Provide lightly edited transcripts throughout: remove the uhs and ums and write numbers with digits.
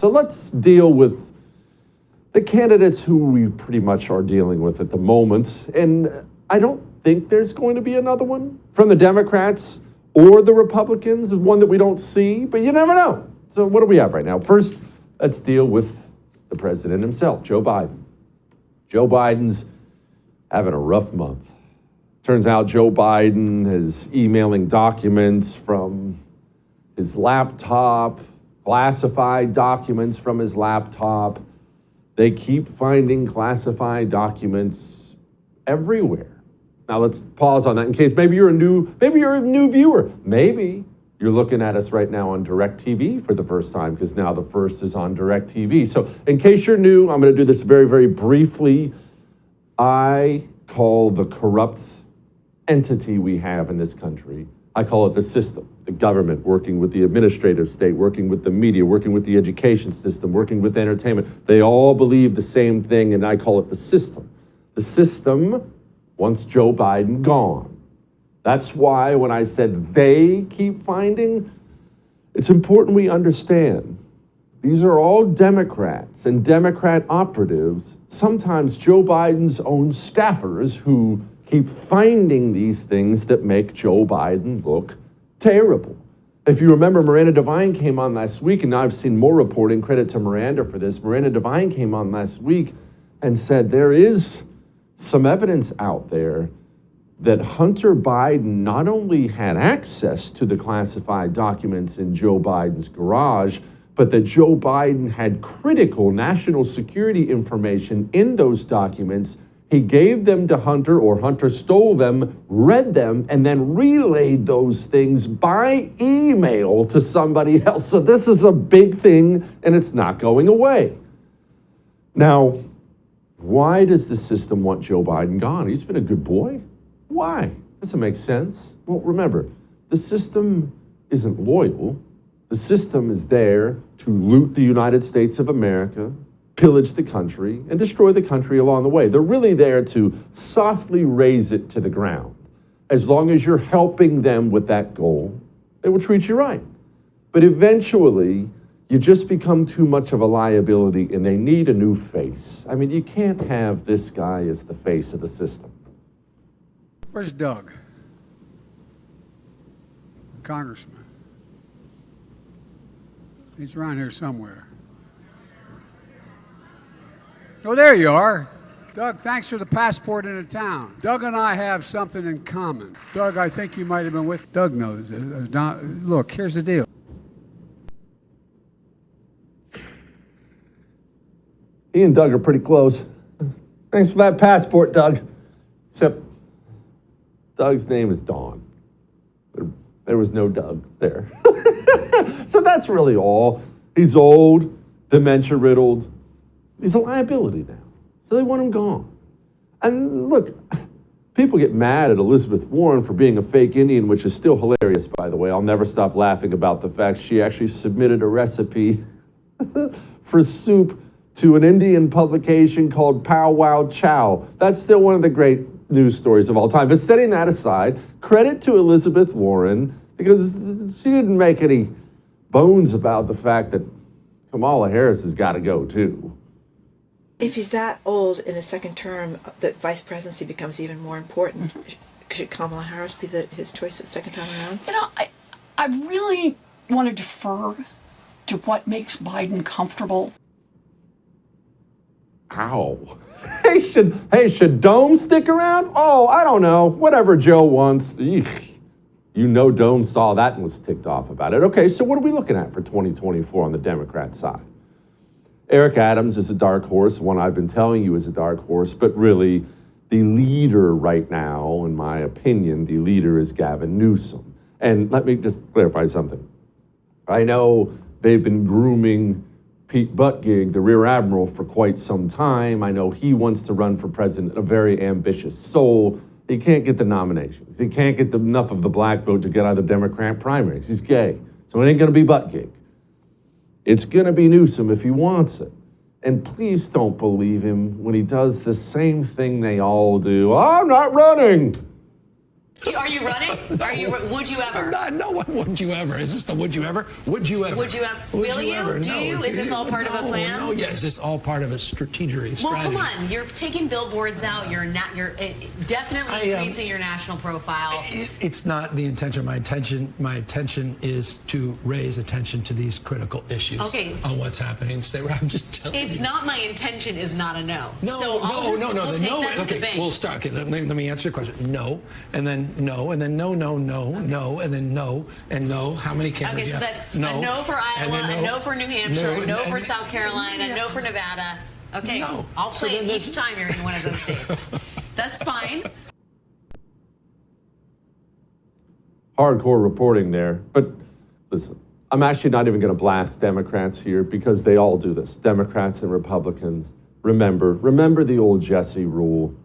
So let's deal with the candidates who we pretty much are dealing with at the moment. And I don't think there's going to be another one from the Democrats or the Republicans, one that we don't see, but you never know. So what do we have right now? First, let's deal with the president himself, Joe Biden. Joe Biden's having a rough month. Turns out Joe Biden is emailing documents from his laptop, classified documents from his laptop. They keep finding classified documents everywhere. Now let's pause on that in case maybe you're a new viewer. Maybe you're looking at us right now on DirecTV for the first time because now the first is on DirecTV. So in case you're new, I'm going to do this very, very briefly. I call the corrupt entity we have in this country, I call it the system, the government working with the administrative state, working with the media, working with the education system, working with entertainment. They all believe the same thing, and I call it the system. The system wants Joe Biden gone. That's why when I said they keep finding, it's important we understand. These are all Democrats and Democrat operatives, sometimes Joe Biden's own staffers who keep finding these things that make Joe Biden look terrible. If you remember, Miranda Devine came on last week, and now I've seen more reporting, credit to Miranda for this. Miranda Devine came on last week and said there is some evidence out there that Hunter Biden not only had access to the classified documents in Joe Biden's garage, but that Joe Biden had critical national security information in those documents. He gave them to Hunter, or Hunter stole them, read them, and then relayed those things by email to somebody else. So this is a big thing, and it's not going away. Now, why does the system want Joe Biden gone? He's been a good boy. Why? Doesn't make sense. Well, remember, the system isn't loyal. The system is there to loot the United States of America, pillage the country, and destroy the country along the way. They're really there to softly raise it to the ground. As long as you're helping them with that goal, they will treat you right. But eventually, you just become too much of a liability and they need a new face. I mean, you can't have this guy as the face of the system. Where's Doug? Congressman. He's around here somewhere. Oh, there you are. Doug, thanks for the passport into town. Doug and I have something in common. Doug, I think you might have been with. Doug knows. Look, here's the deal. He and Doug are pretty close. Thanks for that passport, Doug. Except Doug's name is Don. There was no Doug there. So that's really all. He's old, dementia-riddled. He's a liability now. So they want him gone. And look, people get mad at Elizabeth Warren for being a fake Indian, which is still hilarious, by the way. I'll never stop laughing about the fact she actually submitted a recipe for soup to an Indian publication called Pow Wow Chow. That's still one of the great news stories of all time. But setting that aside, credit to Elizabeth Warren, because she didn't make any bones about the fact that Kamala Harris has got to go too. If he's that old in his second term, the vice presidency becomes even more important. Should Kamala Harris be his choice the second time around? You know, I really want to defer to what makes Biden comfortable. Ow. Hey, should Dome stick around? Oh, I don't know. Whatever Joe wants. Eek. You know Dome saw that and was ticked off about it. Okay, so what are we looking at for 2024 on the Democrat side? Eric Adams is a dark horse, one I've been telling you is a dark horse, but really the leader right now, in my opinion, the leader is Gavin Newsom. And let me just clarify something. I know they've been grooming Pete Buttigieg, the Rear Admiral, for quite some time. I know he wants to run for president, a very ambitious soul. He can't get the nominations. He can't get enough of the black vote to get out of the Democrat primaries. He's gay, so it ain't going to be Buttigieg. It's going to be Newsom if he wants it. And please don't believe him when he does the same thing they all do. I'm not running. Are you running? Would you ever? No, what would you ever? Is this the would you ever? Would you ever? Would you ever? Will you? Do you? Is this all part of a plan? No, yeah. Is this all part of a strategy? Well, come on. You're taking billboards out. You're definitely increasing your national profile. It's not the intention. My intention is to raise attention to these critical issues. Okay. On what's happening. I'm just telling you. It's not my intention is not a no. No, so no. We'll take that to the Okay, bank. we'll start. Okay, let me answer your question. No, and then no, and then no, and then no, and no. How many candidates? Okay, so that's a no for Iowa, a no for New Hampshire, a no for South Carolina, a no for Nevada. Okay, no. I'll play it each time you're in one of those states. That's fine. Hardcore reporting there. But listen, I'm actually not even going to blast Democrats here because they all do this. Democrats and Republicans. Remember the old Jesse rule.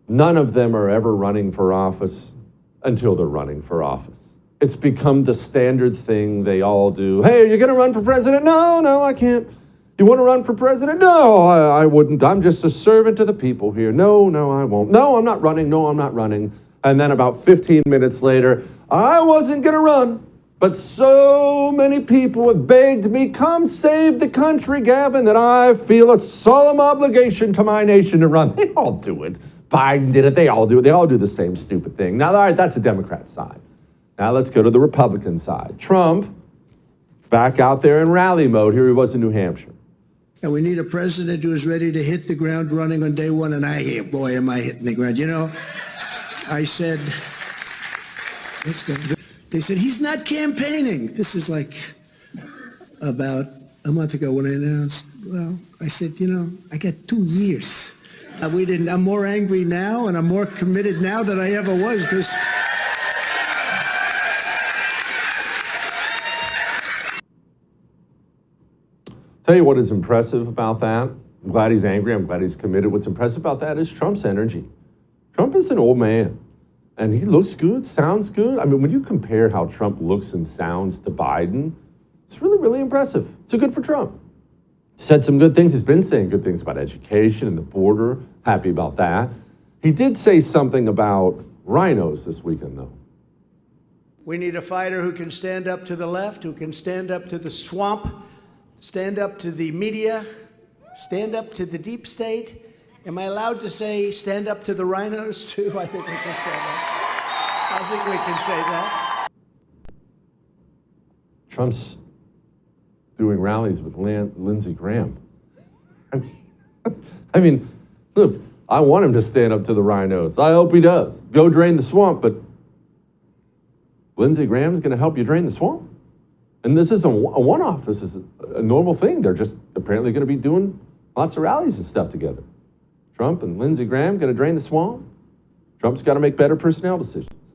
None of them are ever running for office until they're running for office. It's become the standard thing they all do. Hey, are you going to run for president? No, I can't. You want to run for president? No, I wouldn't. I'm just a servant to the people here. No, I won't. No, I'm not running. No, I'm not running. And then about 15 minutes later, I wasn't going to run. But so many people have begged me, come save the country, Gavin, that I feel a solemn obligation to my nation to run. They all do it. Biden did it. They all do it. They all do the same stupid thing. Now, all right, that's the Democrat side. Now let's go to the Republican side. Trump, back out there in rally mode. Here he was in New Hampshire. And we need a president who is ready to hit the ground running on day one. And boy, am I hitting the ground. You know, I said, let's go. They said, he's not campaigning. This is like about a month ago when I announced, well, I said, I got 2 years. I'm more angry now and I'm more committed now than I ever was. Tell you what is impressive about that. I'm glad he's angry. I'm glad he's committed. What's impressive about that is Trump's energy. Trump is an old man. And he looks good, sounds good. I mean, when you compare how Trump looks and sounds to Biden, it's really, really impressive. So good for Trump. Said some good things. He's been saying good things about education and the border. Happy about that. He did say something about rhinos this weekend, though. We need a fighter who can stand up to the left, who can stand up to the swamp, stand up to the media, stand up to the deep state. Am I allowed to say stand up to the rhinos, too? I think we can say that. Trump's doing rallies with Lindsey Graham. I mean, look, I want him to stand up to the rhinos. I hope he does. Go drain the swamp, but Lindsey Graham's going to help you drain the swamp. And this isn't a one-off. This is a normal thing. They're just apparently going to be doing lots of rallies and stuff together. Trump and Lindsey Graham going to drain the swamp. Trump's got to make better personnel decisions.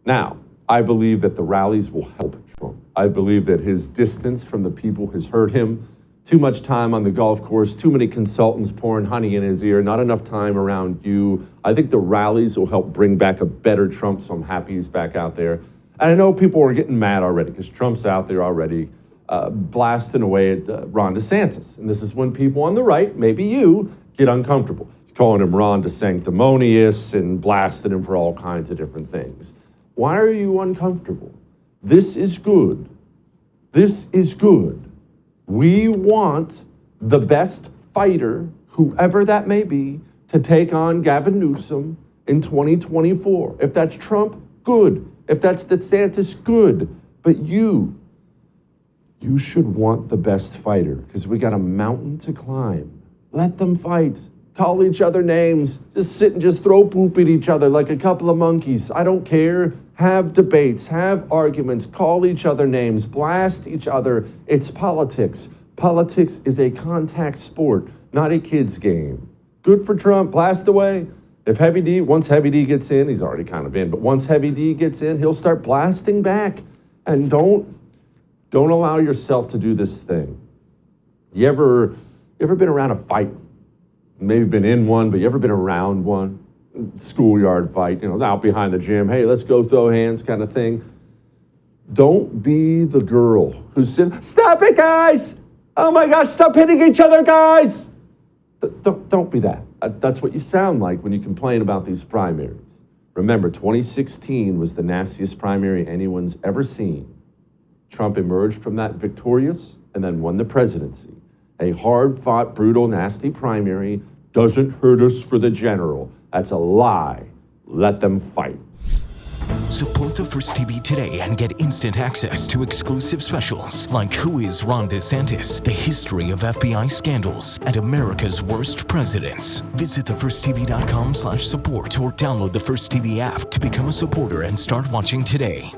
Now, I believe that the rallies will help Trump. I believe that his distance from the people has hurt him. Too much time on the golf course, too many consultants pouring honey in his ear, not enough time around you. I think the rallies will help bring back a better Trump, so I'm happy he's back out there. And I know people are getting mad already because Trump's out there already blasting away at Ron DeSantis. And this is when people on the right, maybe you, get uncomfortable. He's calling him Ron DeSanctimonious and blasting him for all kinds of different things. Why are you uncomfortable? This is good. This is good. We want the best fighter, whoever that may be, to take on Gavin Newsom in 2024. If that's Trump, good. If that's DeSantis, good. But you should want the best fighter because we got a mountain to climb. Let them fight. Call each other names. Just sit and just throw poop at each other like a couple of monkeys. I don't care. Have debates. Have arguments. Call each other names. Blast each other. It's politics. Politics is a contact sport, not a kid's game. Good for Trump. Blast away. If once Heavy D gets in, he's already kind of in, but once Heavy D gets in, he'll start blasting back. And don't allow yourself to do this thing. You ever been around a fight? Maybe been in one, but you ever been around one? Schoolyard fight, out behind the gym. Hey, let's go throw hands kind of thing. Don't be the girl who's saying, stop it, guys. Oh my gosh, stop hitting each other, guys. Don't be that. That's what you sound like when you complain about these primaries. Remember, 2016 was the nastiest primary anyone's ever seen. Trump emerged from that victorious and then won the presidency. A hard-fought, brutal, nasty primary doesn't hurt us for the general. That's a lie. Let them fight. Support the First TV today and get instant access to exclusive specials like Who is Ron DeSantis, the history of FBI scandals, and America's worst presidents. Visit thefirsttv.com/support or download the First TV app to become a supporter and start watching today.